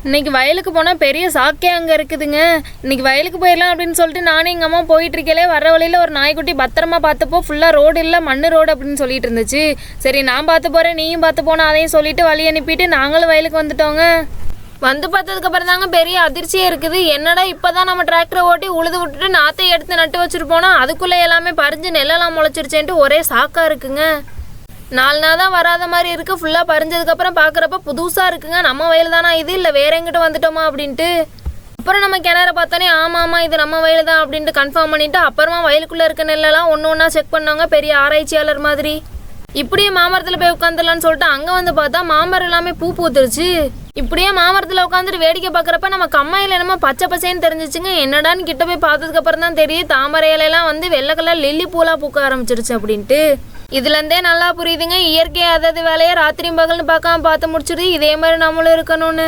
இன்னைக்கு வயலுக்கு போனால் பெரிய சாக்கே அங்கே இருக்குதுங்க. இன்னைக்கு வயலுக்கு போயிடலாம் அப்படின்னு சொல்லிட்டு நானும் எங்கள் அம்மா போயிட்டு இருக்கலே, வர வழியில் ஒரு நாய்க்குட்டி பத்திரமா பார்த்தப்போ ஃபுல்லாக ரோடு இல்லை மண்ணு ரோடு அப்படின்னு சொல்லிட்டு இருந்துச்சு. சரி நான் பார்த்து போகிறேன் நீயும் பார்த்து போனா அதையும் சொல்லிட்டு வழி அனுப்பிட்டு நாங்களும் வயலுக்கு வந்துட்டோங்க. வந்து பார்த்ததுக்கப்புறம் தாங்க பெரிய அதிர்ச்சியே இருக்குது. என்னடா இப்போ தான் நம்ம டிராக்டரை ஓட்டி உழுது விட்டுட்டு நாற்றை எடுத்து நட்டு வச்சுட்டு போனோம், அதுக்குள்ளே எல்லாமே பறிஞ்சு நெல்லெல்லாம் முளைச்சிருச்சேன்ட்டு ஒரே சாக்காக இருக்குங்க. 4 நாள் தான் வராத மாதிரி இருக்குது. ஃபுல்லாக பறிஞ்சதுக்கப்புறம் பார்க்குறப்ப புதுசாக இருக்குங்க. நம்ம வயல் தானா இது, இல்லை வேற எங்கிட்ட வந்துட்டோமா அப்படின்ட்டு. அப்புறம் நம்ம கிணற பார்த்தோன்னே ஆமாம் இது நம்ம வயல் தான் அப்படின்ட்டு கன்ஃபார்ம் பண்ணிவிட்டு அப்புறமா வயலுக்குள்ளே இருக்க நெல்லெல்லாம் ஒன்று ஒன்றா செக் பண்ணாங்க பெரிய ஆராய்ச்சியாளர் மாதிரி. இப்படியே மாமரத்தில் போய் உட்காந்துடலான்னு சொல்லிட்டு அங்கே வந்து பார்த்தா மாமரம் எல்லாமே பூ பூத்துருச்சு. இப்படியே மாமரத்தில் உட்காந்துட்டு வேடிக்கை பார்க்குறப்ப நம்ம கம்மாயில் என்னமோ பச்சை பசேன்னு தெரிஞ்சிச்சுங்க. என்னடான்னு கிட்ட போய் பார்த்ததுக்கப்புறம் தான் தெரியுது தாமரை இலையெல்லாம் வந்து வெள்ளை கலர் லில்லி பூலாக பூக்க ஆரம்பிச்சிருச்சு அப்படின்ட்டு. இதுலேருந்தே நல்லா புரியுதுங்க, இயற்கை அதாவது வேலையை ராத்திரியும் பகல்னு பார்க்காம பார்த்து முடிச்சிருது. இதே மாதிரி நம்மளும் இருக்கணும்னு.